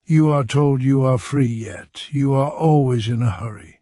You are told you are free yet. You are always in a hurry.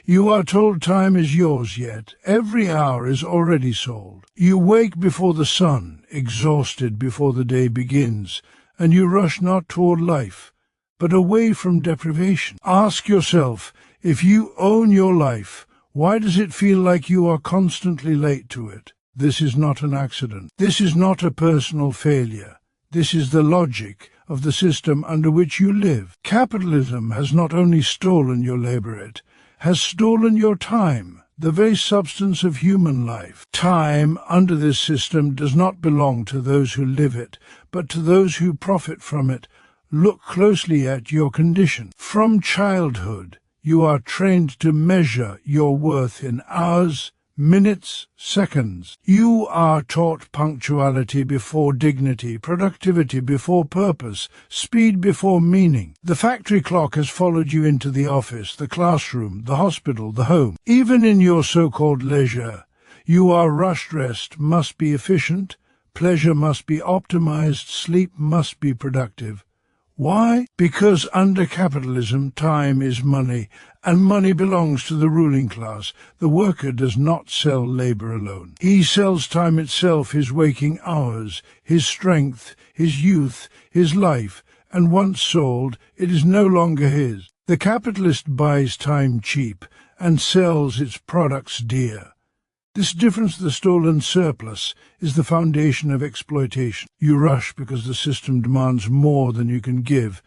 You are told time is yours yet. Every hour is already sold. You wake before the sun, exhausted before the day begins, and you rush not toward life, but away from deprivation. Ask yourself, if you own your life, why does it feel like you are constantly late to it? This is not an accident. This is not a personal failure. This is the logic of the system under which you live. Capitalism has not only stolen your labor, it has stolen your time, the very substance of human life. Time under this system does not belong to those who live it, but to those who profit from it. Look closely at your condition. From childhood, you are trained to measure your worth in hours, minutes, seconds. You are taught punctuality before dignity, productivity before purpose, speed before meaning. The factory clock has followed you into the office, the classroom, the hospital, the home. Even in your so-called leisure, you are rushed. Rest must be efficient, pleasure must be optimized, sleep must be productive. Why? Because under capitalism, time is money, and money belongs to the ruling class. The worker does not sell labor alone. He sells time itself, his waking hours, his strength, his youth, his life, and once sold, it is no longer his. The capitalist buys time cheap and sells its products dear. This difference, the stolen surplus, is the foundation of exploitation. You rush because the system demands more than you can give,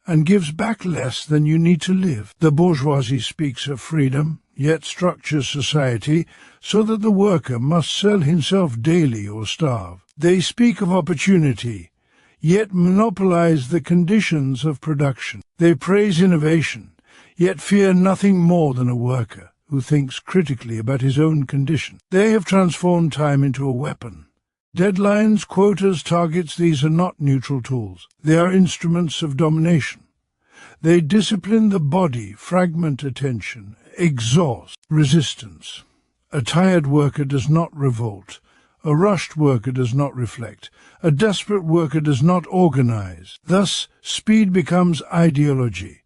and gives back less than you need to live. The bourgeoisie speaks of freedom, yet structures society so that the worker must sell himself daily or starve. They speak of opportunity, yet monopolize the conditions of production. They praise innovation, yet fear nothing more than a worker who thinks critically about his own condition. They have transformed time into a weapon. Deadlines, quotas, targets, these are not neutral tools. They are instruments of domination. They discipline the body, fragment attention, exhaust resistance. A tired worker does not revolt. A rushed worker does not reflect. A desperate worker does not organize. Thus, speed becomes ideology.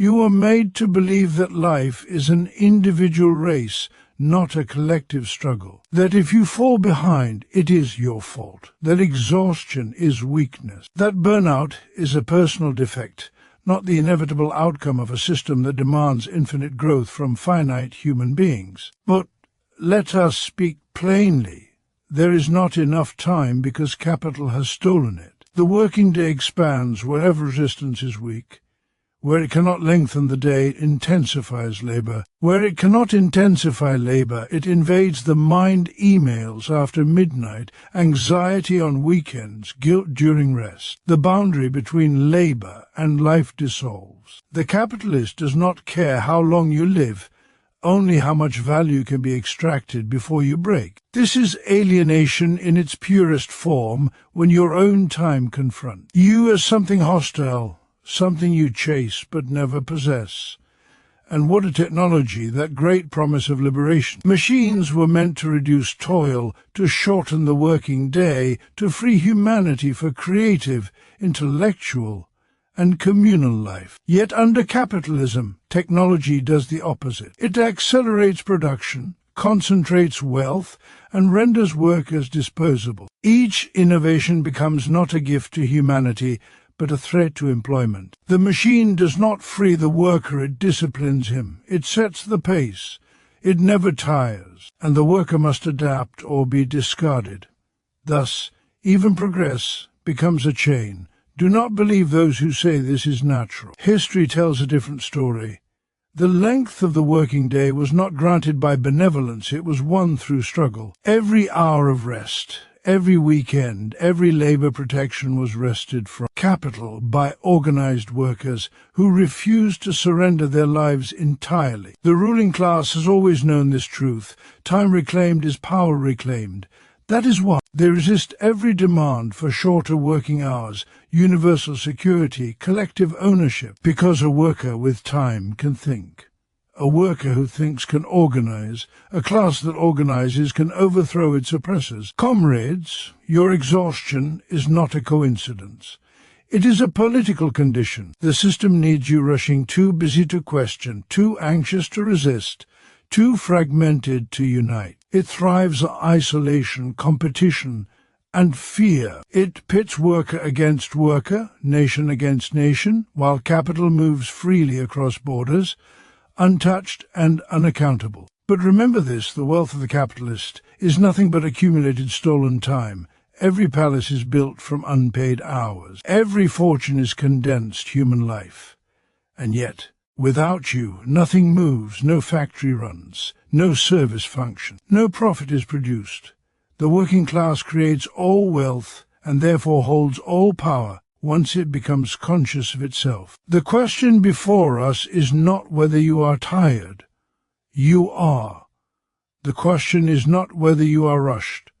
You are made to believe that life is an individual race, not a collective struggle. That if you fall behind, it is your fault. That exhaustion is weakness. That burnout is a personal defect, not the inevitable outcome of a system that demands infinite growth from finite human beings. But let us speak plainly. There is not enough time because capital has stolen it. The working day expands wherever resistance is weak. Where it cannot lengthen the day, it intensifies labor. Where it cannot intensify labor, it invades the mind. Emails after midnight, anxiety on weekends, guilt during rest. The boundary between labor and life dissolves. The capitalist does not care how long you live, only how much value can be extracted before you break. This is alienation in its purest form when your own time confronts you as something hostile, something you chase but never possess. And what a technology, that great promise of liberation. Machines were meant to reduce toil, to shorten the working day, to free humanity for creative, intellectual, and communal life. Yet under capitalism, technology does the opposite. It accelerates production, concentrates wealth, and renders workers disposable. Each innovation becomes not a gift to humanity, but a threat to employment. The machine does not free the worker, it disciplines him. It sets the pace. It never tires, and the worker must adapt or be discarded. Thus, even progress becomes a chain. Do not believe those who say this is natural. History tells a different story. The length of the working day was not granted by benevolence, it was won through struggle. Every hour of rest, every weekend, every labor protection was wrested from capital by organized workers who refused to surrender their lives entirely. The ruling class has always known this truth. Time reclaimed is power reclaimed. That is why they resist every demand for shorter working hours, universal security, collective ownership, because a worker with time can think. A worker who thinks can organize. A class that organizes can overthrow its oppressors. Comrades, your exhaustion is not a coincidence. It is a political condition. The system needs you rushing, too busy to question, too anxious to resist, too fragmented to unite. It thrives on isolation, competition, and fear. It pits worker against worker, nation against nation, while capital moves freely across borders, untouched and unaccountable. But remember this, the wealth of the capitalist is nothing but accumulated stolen time. Every palace is built from unpaid hours. Every fortune is condensed human life. And yet, without you, nothing moves, no factory runs, no service function, no profit is produced. The working class creates all wealth and therefore holds all power once it becomes conscious of itself. The question before us is not whether you are tired. You are. The question is not whether you are rushed.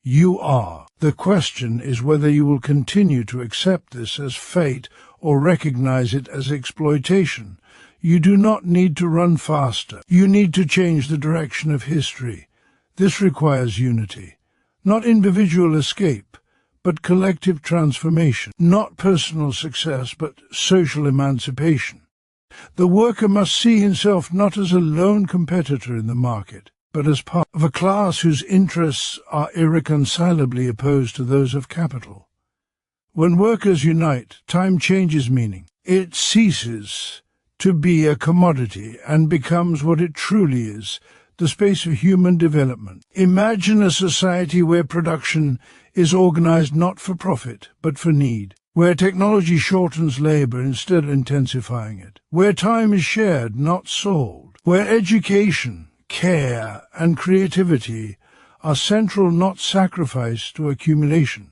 You are. The question is whether you will continue to accept this as fate or recognize it as exploitation. You do not need to run faster. You need to change the direction of history. This requires unity. Not individual escape, but collective transformation. Not personal success, but social emancipation. The worker must see himself not as a lone competitor in the market, but as part of a class whose interests are irreconcilably opposed to those of capital. When workers unite, time changes meaning. It ceases to be a commodity and becomes what it truly is, the space of human development. Imagine a society where production is organized not for profit, but for need, where technology shortens labor instead of intensifying it, where time is shared, not sold, where education, care, and creativity are central, not sacrificed to accumulation.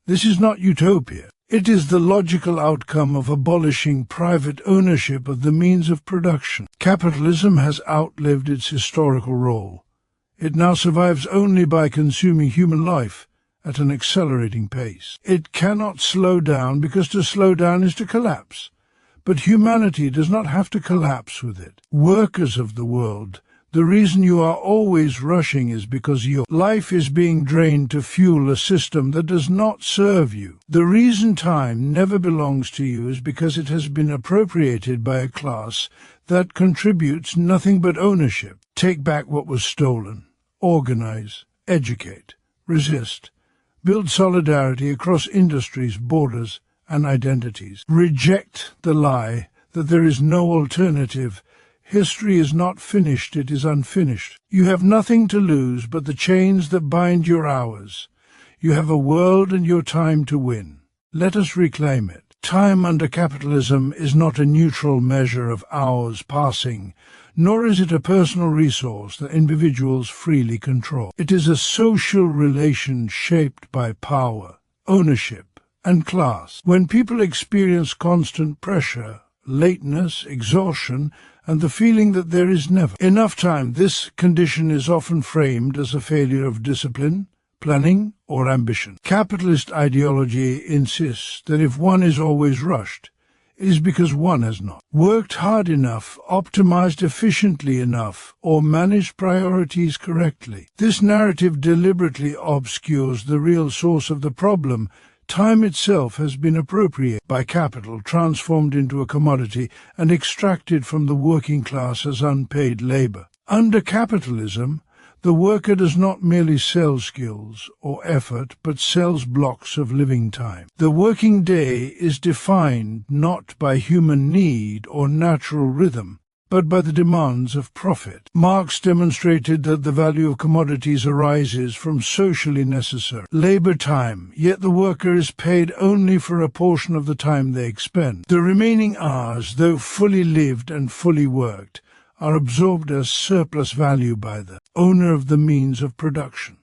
This is not utopia. It is the logical outcome of abolishing private ownership of the means of production. Capitalism has outlived its historical role. It now survives only by consuming human life at an accelerating pace. It cannot slow down because to slow down is to collapse. But humanity does not have to collapse with it. Workers of the world, the reason you are always rushing is because your life is being drained to fuel a system that does not serve you. The reason time never belongs to you is because it has been appropriated by a class that contributes nothing but ownership. Take back what was stolen. Organize, educate, resist. Build solidarity across industries, borders, and identities. Reject the lie that there is no alternative. History is not finished, it is unfinished. You have nothing to lose but the chains that bind your hours. You have a world and your time to win. Let us reclaim it. Time under capitalism is not a neutral measure of hours passing, nor is it a personal resource that individuals freely control. It is a social relation shaped by power, ownership, and class. When people experience constant pressure, lateness, exhaustion, and the feeling that there is never enough time, this condition is often framed as a failure of discipline, planning, or ambition. Capitalist ideology insists that if one is always rushed, it is because one has not worked hard enough, optimized efficiently enough, or managed priorities correctly. This narrative deliberately obscures the real source of the problem. Time itself has been appropriated by capital, transformed into a commodity, and extracted from the working class as unpaid labor. Under capitalism, the worker does not merely sell skills or effort, but sells blocks of living time. The working day is defined not by human need or natural rhythm, but by the demands of profit. Marx demonstrated that the value of commodities arises from socially necessary labor time, yet the worker is paid only for a portion of the time they expend. The remaining hours, though fully lived and fully worked, are absorbed as surplus value by the owner of the means of production.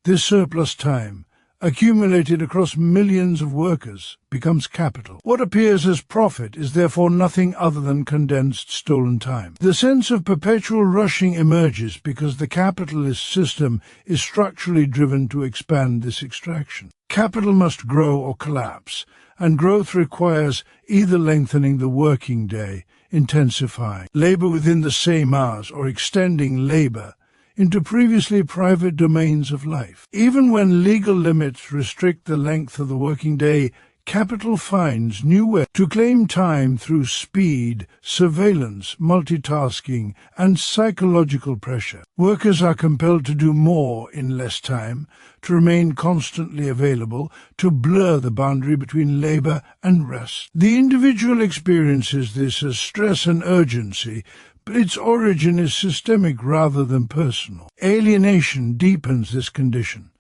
This surplus time, accumulated across millions of workers, becomes capital. What appears as profit is therefore nothing other than condensed stolen time. The sense of perpetual rushing emerges because the capitalist system is structurally driven to expand this extraction. Capital must grow or collapse, and growth requires either lengthening the working day, intensifying labor within the same hours, or extending labor into previously private domains of life. Even when legal limits restrict the length of the working day, capital finds new ways to claim time through speed, surveillance, multitasking, and psychological pressure. Workers are compelled to do more in less time, to remain constantly available, to blur the boundary between labor and rest. The individual experiences this as stress and urgency, but its origin is systemic rather than personal. Alienation deepens this condition.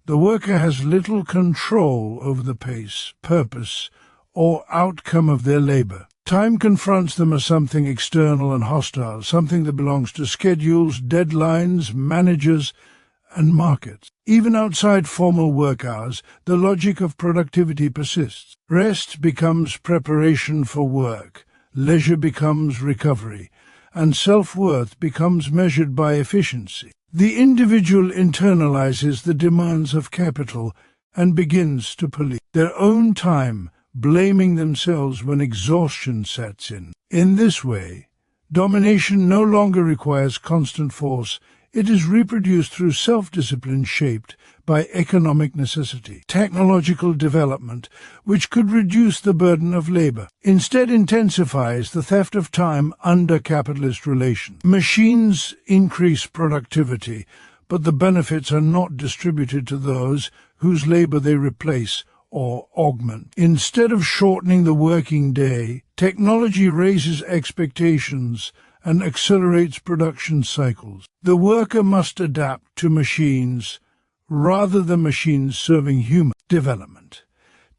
The worker has little control over the pace, purpose, or outcome of their labor. Time confronts them as something external and hostile, something that belongs to schedules, deadlines, managers, and markets. Even outside formal work hours, the logic of productivity persists. Rest becomes preparation for work, leisure becomes recovery, and self-worth becomes measured by efficiency. The individual internalizes the demands of capital and begins to police their own time, blaming themselves when exhaustion sets in. In this way, domination no longer requires constant force. It is reproduced through self-discipline shaped by economic necessity, technological development, which could reduce the burden of labor, instead intensifies the theft of time under capitalist relations. Machines increase productivity, but the benefits are not distributed to those whose labor they replace or augment. Instead of shortening the working day, technology raises expectations and accelerates production cycles. The worker must adapt to machines rather than machines serving human development.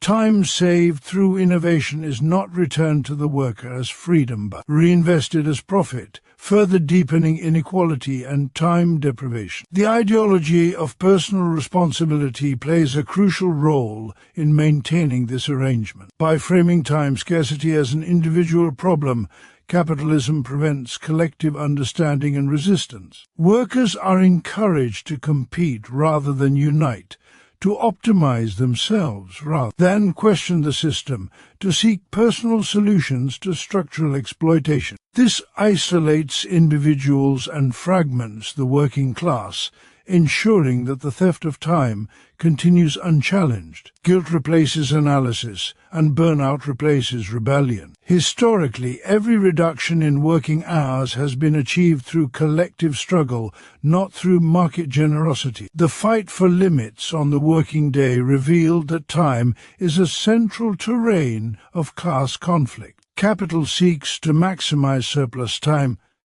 Time saved through innovation is not returned to the worker as freedom but reinvested as profit, further deepening inequality and time deprivation. The ideology of personal responsibility plays a crucial role in maintaining this arrangement. By framing time scarcity as an individual problem, capitalism prevents collective understanding and resistance. Workers are encouraged to compete rather than unite, to optimize themselves rather than question the system, to seek personal solutions to structural exploitation. This isolates individuals and fragments the working class, ensuring that the theft of time continues unchallenged. Guilt replaces analysis, and burnout replaces rebellion. Historically, every reduction in working hours has been achieved through collective struggle, not through market generosity. The fight for limits on the working day revealed that time is a central terrain of class conflict. Capital seeks to maximize surplus time,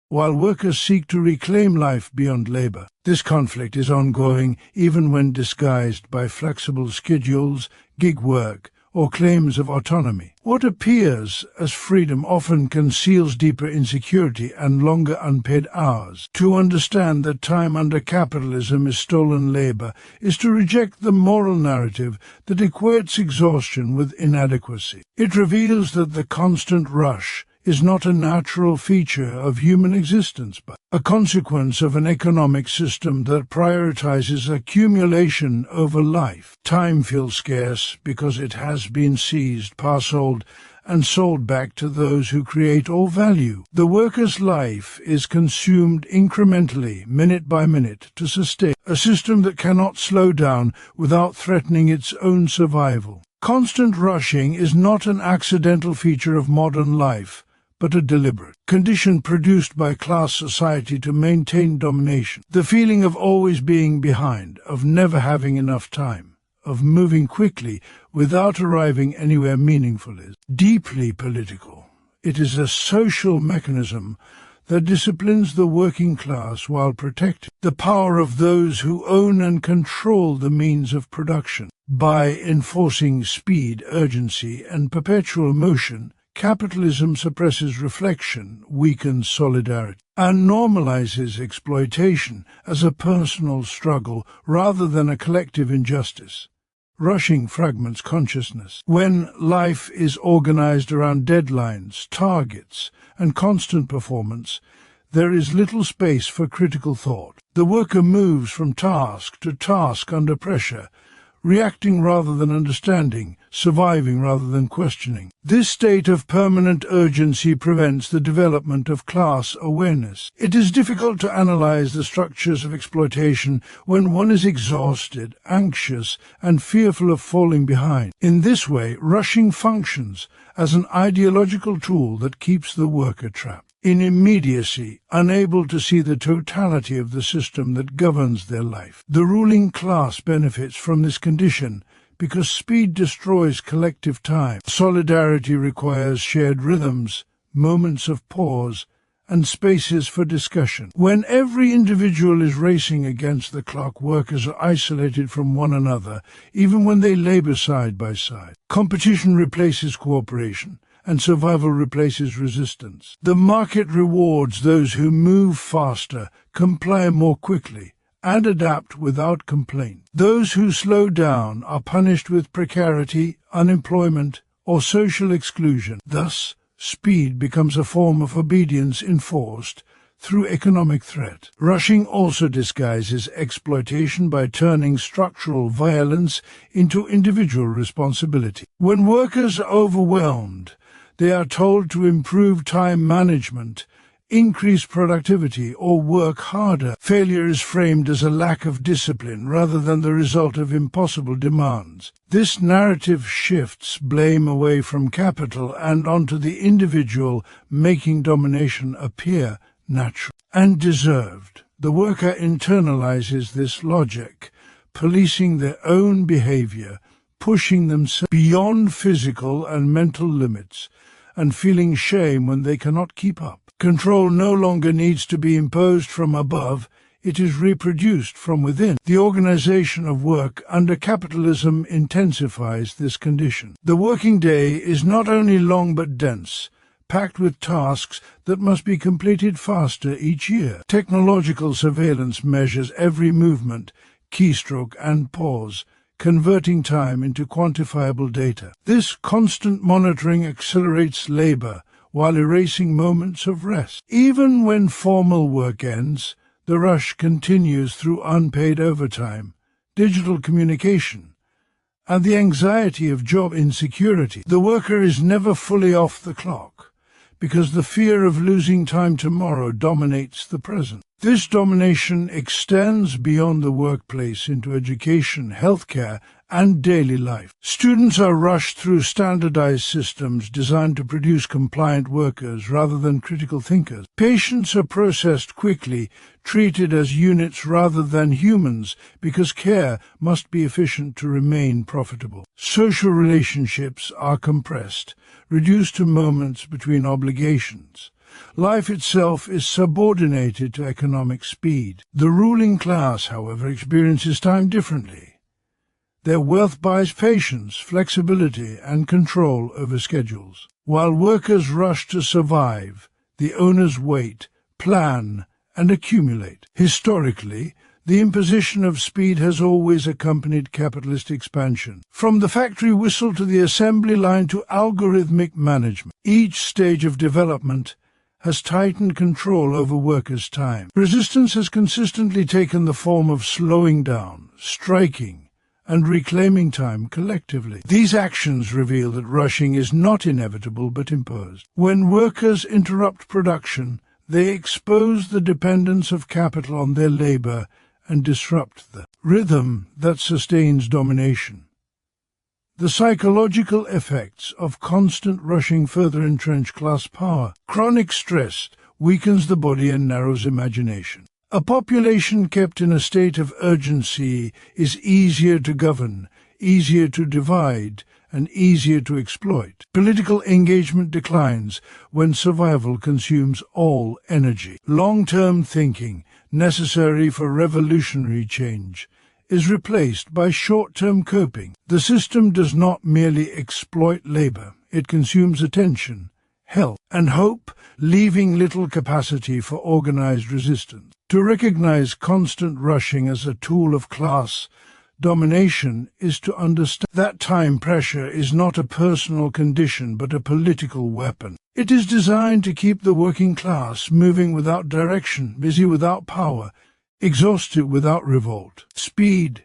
while workers seek to reclaim life beyond labor. This conflict is ongoing even when disguised by flexible schedules, gig work, or claims of autonomy. What appears as freedom often conceals deeper insecurity and longer unpaid hours. To understand that time under capitalism is stolen labor is to reject the moral narrative that equates exhaustion with inadequacy. It reveals that the constant rush is not a natural feature of human existence, but a consequence of an economic system that prioritizes accumulation over life. Time feels scarce because it has been seized, parceled, and sold back to those who create all value. The worker's life is consumed incrementally, minute by minute, to sustain a system that cannot slow down without threatening its own survival. Constant rushing is not an accidental feature of modern life, but a deliberate condition produced by class society to maintain domination. The feeling of always being behind, of never having enough time, of moving quickly without arriving anywhere meaningful is deeply political. It is a social mechanism that disciplines the working class while protecting the power of those who own and control the means of production. By enforcing speed, urgency, and perpetual motion, capitalism suppresses reflection, weakens solidarity, and normalizes exploitation as a personal struggle rather than a collective injustice. Rushing fragments consciousness. When life is organized around deadlines, targets, and constant performance, there is little space for critical thought. The worker moves from task to task under pressure, reacting rather than understanding, surviving rather than questioning. This state of permanent urgency prevents the development of class awareness. It is difficult to analyze the structures of exploitation when one is exhausted, anxious, and fearful of falling behind. In this way, rushing functions as an ideological tool that keeps the worker trapped in immediacy, unable to see the totality of the system that governs their life. The ruling class benefits from this condition because speed destroys collective time. Solidarity requires shared rhythms, moments of pause, and spaces for discussion. When every individual is racing against the clock, workers are isolated from one another, even when they labor side by side. Competition replaces cooperation, and survival replaces resistance. The market rewards those who move faster, comply more quickly, and adapt without complaint. Those who slow down are punished with precarity, unemployment, or social exclusion. Thus, speed becomes a form of obedience enforced through economic threat. Rushing also disguises exploitation by turning structural violence into individual responsibility. When workers are overwhelmed, they are told to improve time management, increase productivity, or work harder. Failure is framed as a lack of discipline rather than the result of impossible demands. This narrative shifts blame away from capital and onto the individual, making domination appear natural and deserved. The worker internalizes this logic, policing their own behavior, pushing themselves beyond physical and mental limits, and feeling shame when they cannot keep up. Control no longer needs to be imposed from above, it is reproduced from within. The organization of work under capitalism intensifies this condition. The working day is not only long but dense, packed with tasks that must be completed faster each year. Technological surveillance measures every movement, keystroke, and pause, converting time into quantifiable data. This constant monitoring accelerates labor while erasing moments of rest. Even when formal work ends, the rush continues through unpaid overtime, digital communication, and the anxiety of job insecurity. The worker is never fully off the clock, because the fear of losing time tomorrow dominates the present. This domination extends beyond the workplace into education, healthcare, and daily life. Students are rushed through standardized systems designed to produce compliant workers rather than critical thinkers. Patients are processed quickly, treated as units rather than humans, because care must be efficient to remain profitable. Social relationships are compressed, reduced to moments between obligations. Life itself is subordinated to economic speed. The ruling class, however, experiences time differently. Their wealth buys patience, flexibility, and control over schedules. While workers rush to survive, the owners wait, plan, and accumulate. Historically, the imposition of speed has always accompanied capitalist expansion. From the factory whistle to the assembly line to algorithmic management, each stage of development has tightened control over workers' time. Resistance has consistently taken the form of slowing down, striking, and reclaiming time collectively. These actions reveal that rushing is not inevitable but imposed. When workers interrupt production, they expose the dependence of capital on their labor and disrupt the rhythm that sustains domination. The psychological effects of constant rushing further entrench class power. Chronic stress weakens the body and narrows imagination. A population kept in a state of urgency is easier to govern, easier to divide, and easier to exploit. Political engagement declines when survival consumes all energy. Long-term thinking, necessary for revolutionary change, is replaced by short-term coping. The system does not merely exploit labor, it consumes attention, health, and hope, leaving little capacity for organized resistance. To recognize constant rushing as a tool of class domination is to understand that time pressure is not a personal condition but a political weapon. It is designed to keep the working class moving without direction, busy without power, exhausted without revolt. Speed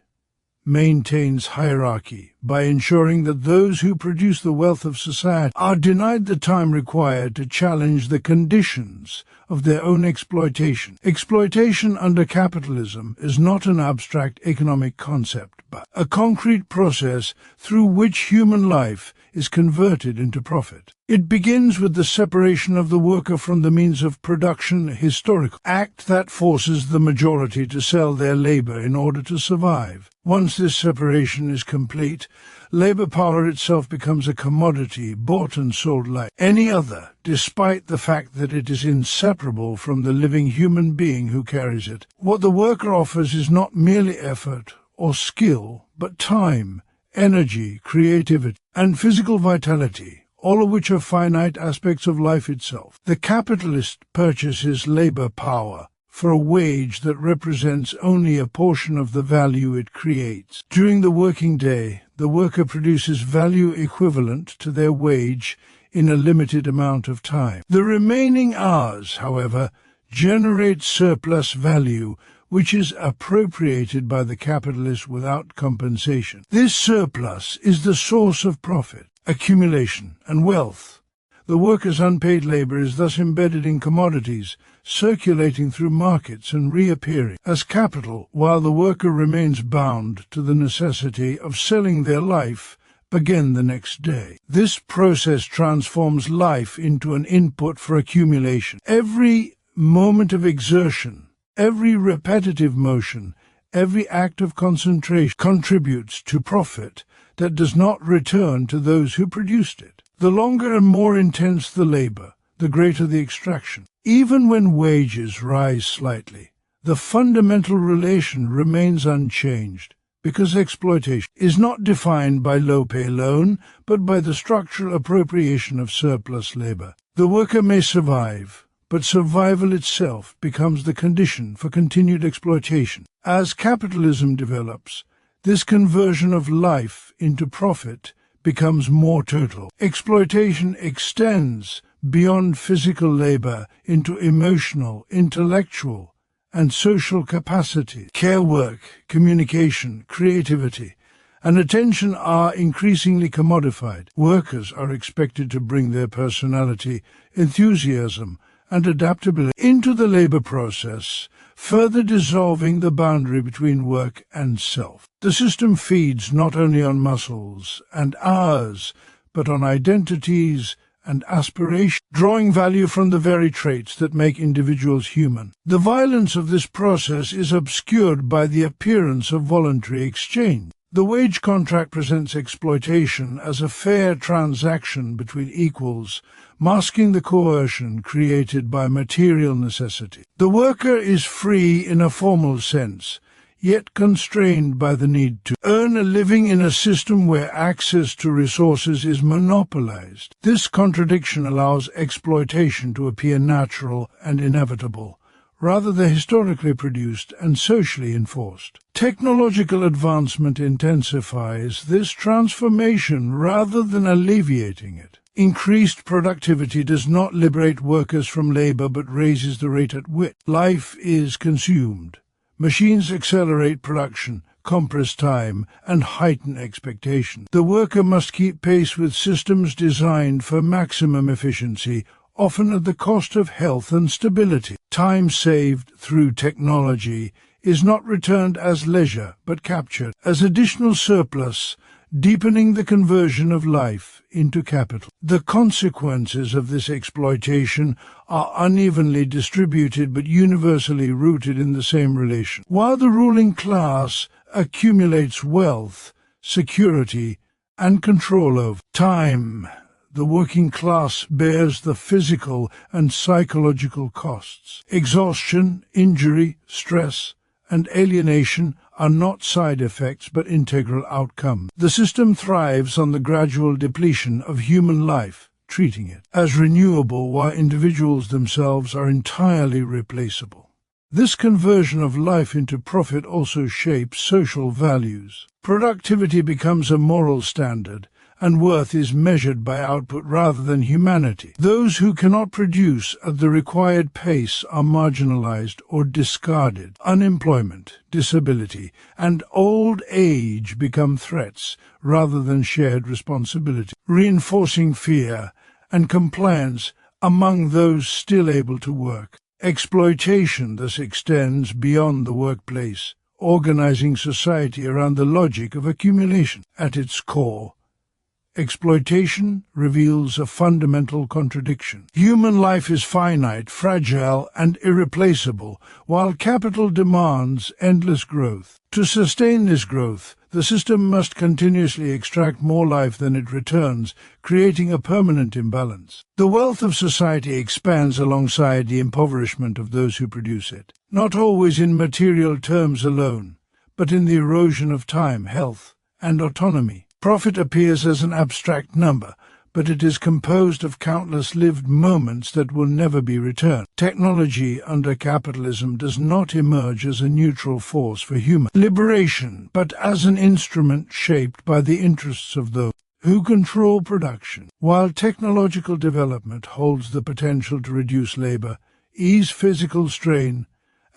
maintains hierarchy by ensuring that those who produce the wealth of society are denied the time required to challenge the conditions of their own exploitation. Exploitation under capitalism is not an abstract economic concept, but a concrete process through which human life is converted into profit. It begins with the separation of the worker from the means of production, a historical act that forces the majority to sell their labor in order to survive. Once this separation is complete, labor power itself becomes a commodity bought and sold like any other, despite the fact that it is inseparable from the living human being who carries it. What the worker offers is not merely effort or skill, but time, energy, creativity, and physical vitality, all of which are finite aspects of life itself. The capitalist purchases labor power for a wage that represents only a portion of the value it creates. During the working day, the worker produces value equivalent to their wage in a limited amount of time. The remaining hours, however, generate surplus value, which is appropriated by the capitalist without compensation. This surplus is the source of profit, accumulation, and wealth. The worker's unpaid labor is thus embedded in commodities, circulating through markets and reappearing as capital, while the worker remains bound to the necessity of selling their life again the next day. This process transforms life into an input for accumulation. Every moment of exertion, every repetitive motion, every act of concentration contributes to profit that does not return to those who produced it. The longer and more intense the labor, the greater the extraction. Even when wages rise slightly, the fundamental relation remains unchanged, because exploitation is not defined by low pay alone, but by the structural appropriation of surplus labor. The worker may survive, but survival itself becomes the condition for continued exploitation. As capitalism develops, this conversion of life into profit becomes more total. Exploitation extends beyond physical labor into emotional, intellectual, and social capacity. Care work, communication, creativity, and attention are increasingly commodified. Workers are expected to bring their personality, enthusiasm, and adaptability into the labor process, further dissolving the boundary between work and self. The system feeds not only on muscles and hours, but on identities and aspiration, drawing value from the very traits that make individuals human. The violence of this process is obscured by the appearance of voluntary exchange. The wage contract presents exploitation as a fair transaction between equals, masking the coercion created by material necessity. The worker is free in a formal sense, yet constrained by the need to earn a living in a system where access to resources is monopolized. This contradiction allows exploitation to appear natural and inevitable, rather than historically produced and socially enforced. Technological advancement intensifies this transformation rather than alleviating it. Increased productivity does not liberate workers from labor but raises the rate at which life is consumed. Machines accelerate production, compress time, and heighten expectation. The worker must keep pace with systems designed for maximum efficiency, often at the cost of health and stability. Time saved through technology is not returned as leisure, but captured as additional surplus, deepening the conversion of life into capital. The consequences of this exploitation are unevenly distributed but universally rooted in the same relation. While the ruling class accumulates wealth, security, and control over time, the working class bears the physical and psychological costs. Exhaustion, injury, stress, and alienation are not side effects but integral outcomes. The system thrives on the gradual depletion of human life, treating it as renewable while individuals themselves are entirely replaceable. This conversion of life into profit also shapes social values. Productivity becomes a moral standard, and worth is measured by output rather than humanity. Those who cannot produce at the required pace are marginalized or discarded. Unemployment, disability, and old age become threats rather than shared responsibility, reinforcing fear and compliance among those still able to work. Exploitation thus extends beyond the workplace, organizing society around the logic of accumulation. At its core, exploitation reveals a fundamental contradiction. Human life is finite, fragile, and irreplaceable, while capital demands endless growth. To sustain this growth, the system must continuously extract more life than it returns, creating a permanent imbalance. The wealth of society expands alongside the impoverishment of those who produce it, not always in material terms alone, but in the erosion of time, health, and autonomy. Profit appears as an abstract number, but it is composed of countless lived moments that will never be returned. Technology under capitalism does not emerge as a neutral force for human liberation, but as an instrument shaped by the interests of those who control production. While technological development holds the potential to reduce labor, ease physical strain,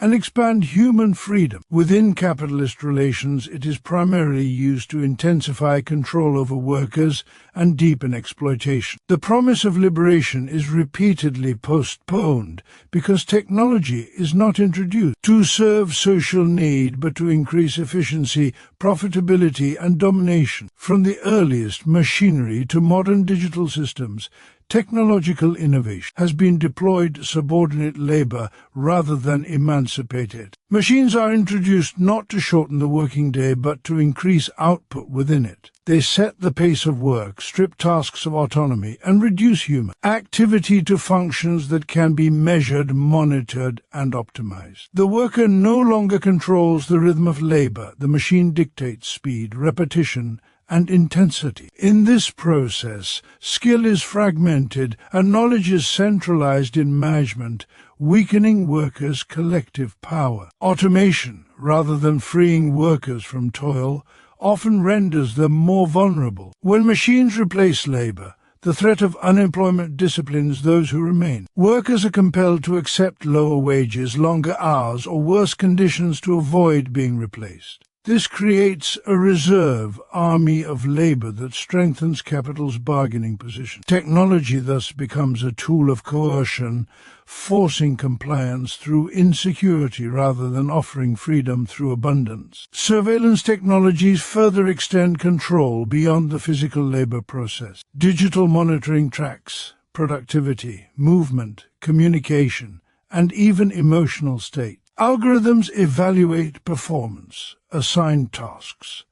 and expand human freedom. Within capitalist relations, it is primarily used to intensify control over workers and deepen exploitation. The promise of liberation is repeatedly postponed because technology is not introduced to serve social need but to increase efficiency, profitability, and domination. From the earliest machinery to modern digital systems, technological innovation has been deployed to subordinate labor rather than emancipate it. Machines are introduced not to shorten the working day but to increase output within it. They set the pace of work, strip tasks of autonomy, and reduce human activity to functions that can be measured, monitored, and optimized. The worker no longer controls the rhythm of labor. The machine dictates speed, repetition, and intensity. In this process, skill is fragmented and knowledge is centralized in management, weakening workers' collective power. Automation, rather than freeing workers from toil, often renders them more vulnerable. When machines replace labor, the threat of unemployment disciplines those who remain. Workers are compelled to accept lower wages, longer hours, or worse conditions to avoid being replaced. This creates a reserve army of labor that strengthens capital's bargaining position. Technology thus becomes a tool of coercion, forcing compliance through insecurity rather than offering freedom through abundance. Surveillance technologies further extend control beyond the physical labor process. Digital monitoring tracks productivity, movement, communication, and even emotional state. Algorithms evaluate performance, assign tasks,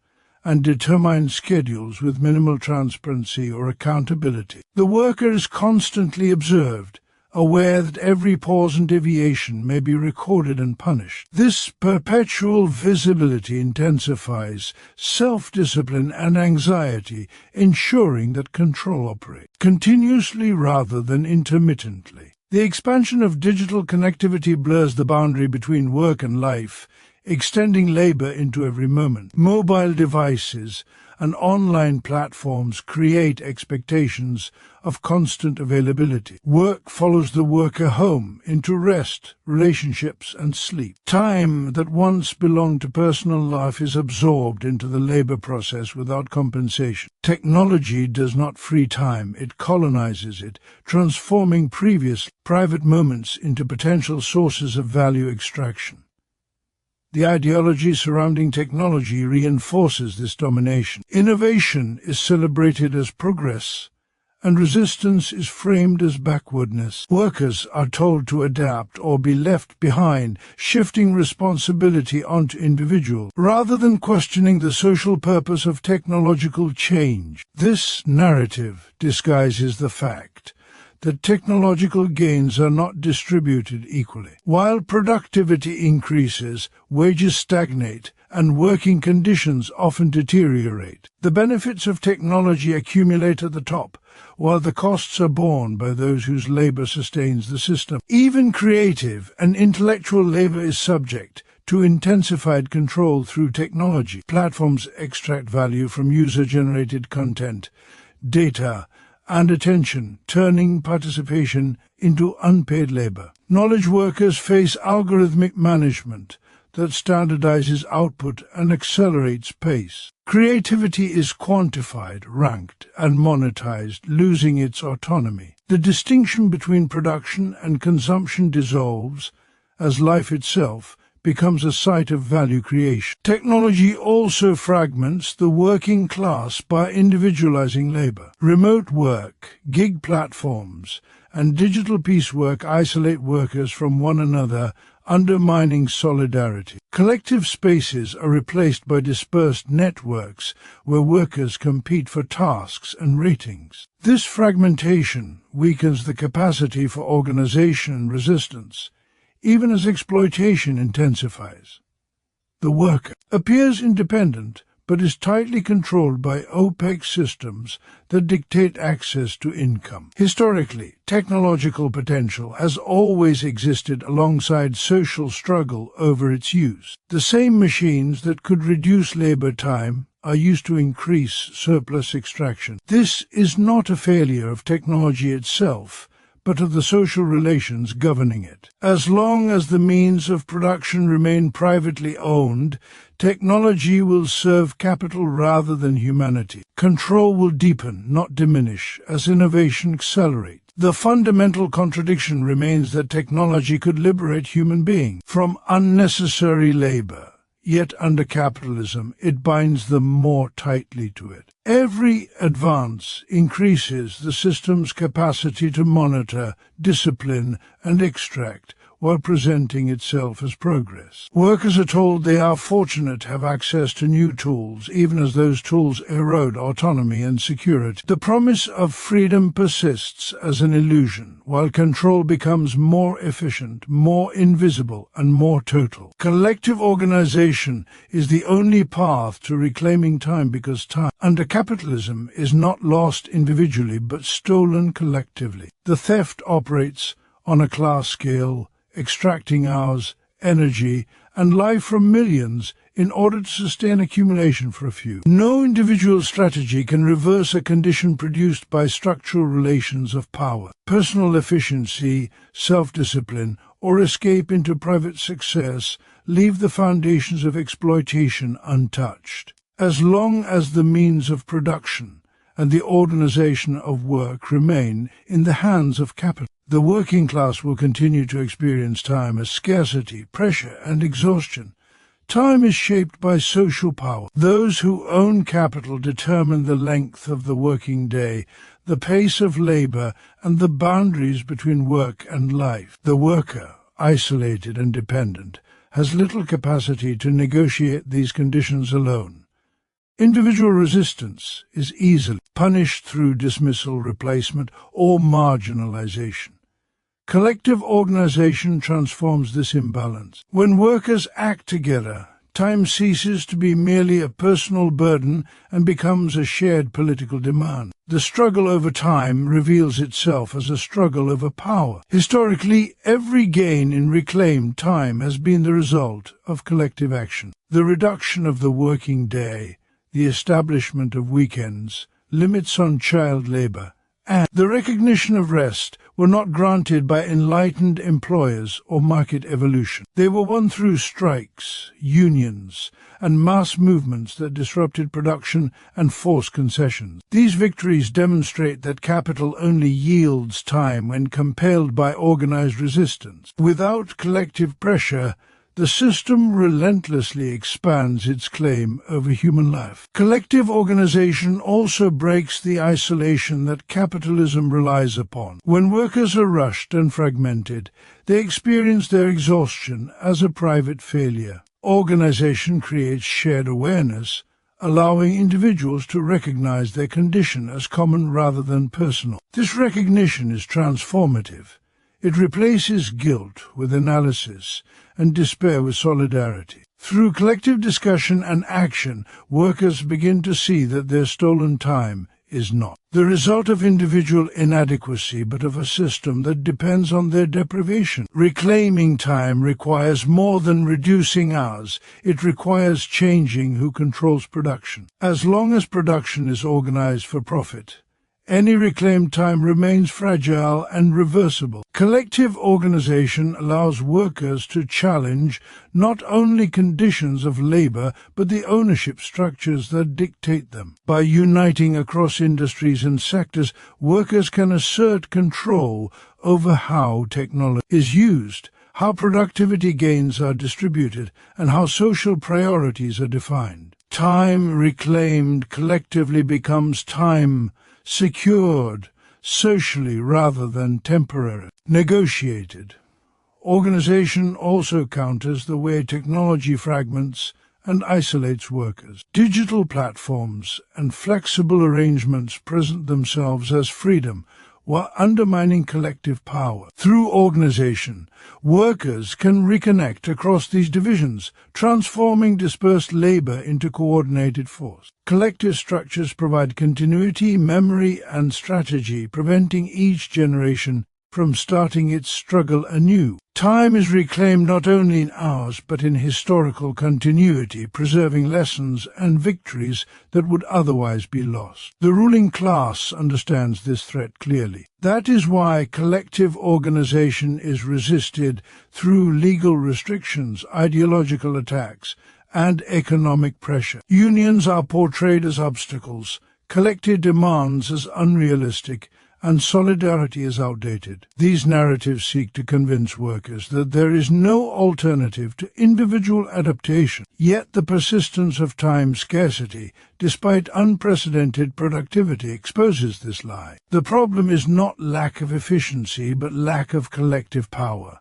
and determine schedules with minimal transparency or accountability. The worker is constantly observed, aware that every pause and deviation may be recorded and punished. This perpetual visibility intensifies self-discipline and anxiety, ensuring that control operates continuously rather than intermittently. The expansion of digital connectivity blurs the boundary between work and life, extending labor into every moment. Mobile devices and online platforms create expectations of constant availability. Work follows the worker home, into rest, relationships, and sleep. Time that once belonged to personal life is absorbed into the labor process without compensation. Technology does not free time, it colonizes it, transforming previous private moments into potential sources of value extraction. The ideology surrounding technology reinforces this domination. Innovation is celebrated as progress, and resistance is framed as backwardness. Workers are told to adapt or be left behind, shifting responsibility onto individuals, rather than questioning the social purpose of technological change. This narrative disguises the fact that technological gains are not distributed equally. While productivity increases, wages stagnate, and working conditions often deteriorate. The benefits of technology accumulate at the top, while the costs are borne by those whose labor sustains the system. Even creative and intellectual labor is subject to intensified control through technology. Platforms extract value from user-generated content, data, and attention, turning participation into unpaid labor. Knowledge workers face algorithmic management that standardizes output and accelerates pace. Creativity is quantified, ranked, and monetized, losing its autonomy. The distinction between production and consumption dissolves as life itself becomes a site of value creation. Technology also fragments the working class by individualizing labor. Remote work, gig platforms, and digital piecework isolate workers from one another, undermining solidarity. Collective spaces are replaced by dispersed networks where workers compete for tasks and ratings. This fragmentation weakens the capacity for organization and resistance, even as exploitation intensifies. The worker appears independent but is tightly controlled by opaque systems that dictate access to income. Historically, technological potential has always existed alongside social struggle over its use. The same machines that could reduce labor time are used to increase surplus extraction. This is not a failure of technology itself, but of the social relations governing it. As long as the means of production remain privately owned, technology will serve capital rather than humanity. Control will deepen, not diminish, as innovation accelerates. The fundamental contradiction remains that technology could liberate human beings from unnecessary labor. Yet under capitalism, it binds them more tightly to it. Every advance increases the system's capacity to monitor, discipline, and extract, while presenting itself as progress. Workers are told they are fortunate to have access to new tools, even as those tools erode autonomy and security. The promise of freedom persists as an illusion, while control becomes more efficient, more invisible, and more total. Collective organization is the only path to reclaiming time, because time under capitalism is not lost individually but stolen collectively. The theft operates on a class scale, extracting hours, energy, and life from millions in order to sustain accumulation for a few. No individual strategy can reverse a condition produced by structural relations of power. Personal efficiency, self-discipline, or escape into private success leave the foundations of exploitation untouched. As long as the means of production and the organization of work remain in the hands of capital, the working class will continue to experience time as scarcity, pressure, and exhaustion. Time is shaped by social power. Those who own capital determine the length of the working day, the pace of labor, and the boundaries between work and life. The worker, isolated and dependent, has little capacity to negotiate these conditions alone. Individual resistance is easily punished through dismissal, replacement, or marginalization. Collective organization transforms this imbalance. When workers act together, time ceases to be merely a personal burden and becomes a shared political demand. The struggle over time reveals itself as a struggle over power. Historically, every gain in reclaimed time has been the result of collective action. The reduction of the working day, the establishment of weekends, limits on child labor, and the recognition of rest were not granted by enlightened employers or market evolution. They were won through strikes, unions, and mass movements that disrupted production and forced concessions. These victories demonstrate that capital only yields time when compelled by organized resistance. Without collective pressure, the system relentlessly expands its claim over human life. Collective organization also breaks the isolation that capitalism relies upon. When workers are rushed and fragmented, they experience their exhaustion as a private failure. Organization creates shared awareness, allowing individuals to recognize their condition as common rather than personal. This recognition is transformative. It replaces guilt with analysis and despair with solidarity. Through collective discussion and action, workers begin to see that their stolen time is not the result of individual inadequacy, but of a system that depends on their deprivation. Reclaiming time requires more than reducing hours. It requires changing who controls production. As long as production is organized for profit, Any reclaimed time remains fragile and reversible. Collective organization allows workers to challenge not only conditions of labor but the ownership structures that dictate them. By uniting across industries and sectors, workers can assert control over how technology is used, how productivity gains are distributed, and how social priorities are defined. Time reclaimed collectively becomes time secured socially rather than temporarily negotiated. Organization also counters the way technology fragments and isolates workers. Digital platforms and flexible arrangements present themselves as freedom while undermining collective power. Through organization, workers can reconnect across these divisions, transforming dispersed labor into coordinated force. Collective structures provide continuity, memory, and strategy, preventing each generation from starting its struggle anew. Time is reclaimed not only in hours but in historical continuity, preserving lessons and victories that would otherwise be lost. The ruling class understands this threat clearly. That is why collective organization is resisted through legal restrictions, ideological attacks, and economic pressure. Unions are portrayed as obstacles, collective demands as unrealistic, and solidarity is outdated. These narratives seek to convince workers that there is no alternative to individual adaptation. Yet the persistence of time scarcity, despite unprecedented productivity, exposes this lie. The problem is not lack of efficiency, but lack of collective power.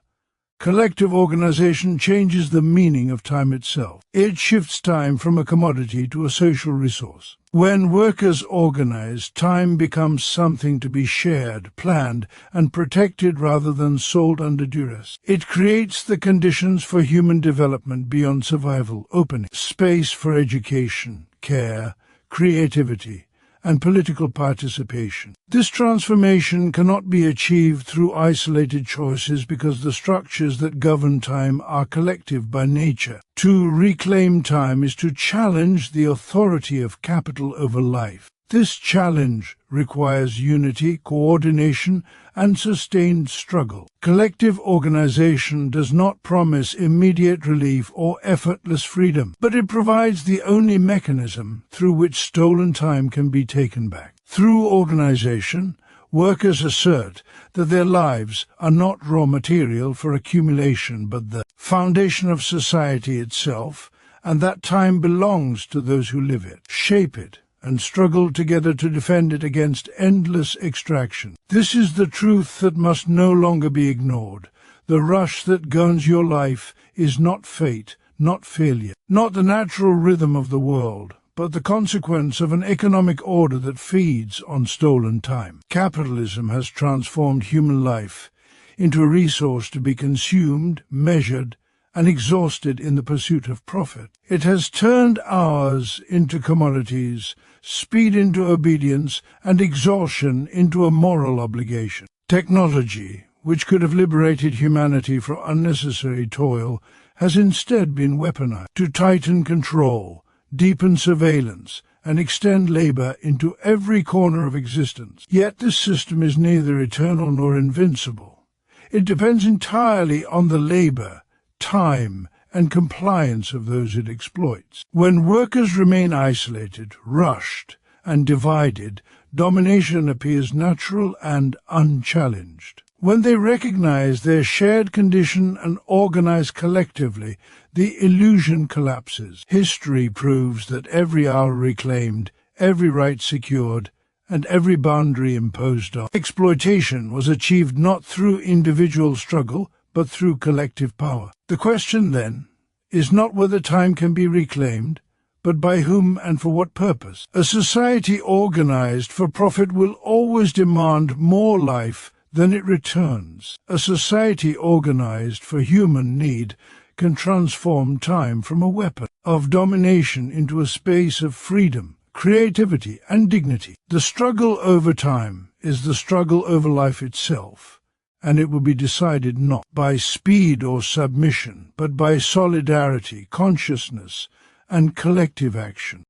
Collective organization changes the meaning of time itself. It shifts time from a commodity to a social resource. When workers organize, time becomes something to be shared, planned, and protected rather than sold under duress. It creates the conditions for human development beyond survival, opening space for education, care, creativity, and political participation. This transformation cannot be achieved through isolated choices because the structures that govern time are collective by nature. To reclaim time is to challenge the authority of capital over life. This challenge requires unity, coordination, and sustained struggle. Collective organization does not promise immediate relief or effortless freedom, but it provides the only mechanism through which stolen time can be taken back. Through organization, workers assert that their lives are not raw material for accumulation, but the foundation of society itself, and that time belongs to those who live it, shape it, and struggle together to defend it against endless extraction. This is the truth that must no longer be ignored. The rush that guns your life is not fate, not failure, not the natural rhythm of the world, but the consequence of an economic order that feeds on stolen time. Capitalism has transformed human life into a resource to be consumed, measured, and exhausted in the pursuit of profit. It has turned hours into commodities, speed into obedience, and exhaustion into a moral obligation. Technology, which could have liberated humanity from unnecessary toil, has instead been weaponized to tighten control, deepen surveillance, and extend labor into every corner of existence. Yet this system is neither eternal nor invincible. It depends entirely on the labor, time, and compliance of those it exploits. When workers remain isolated, rushed, and divided, domination appears natural and unchallenged. When they recognize their shared condition and organize collectively, the illusion collapses. History proves that every hour reclaimed, every right secured, and every boundary imposed on exploitation was achieved not through individual struggle, but through collective power. The question, then, is not whether time can be reclaimed, but by whom and for what purpose. A society organized for profit will always demand more life than it returns. A society organized for human need can transform time from a weapon of domination into a space of freedom, creativity, and dignity. The struggle over time is the struggle over life itself, and it will be decided not by speed or submission, but by solidarity, consciousness, and collective action.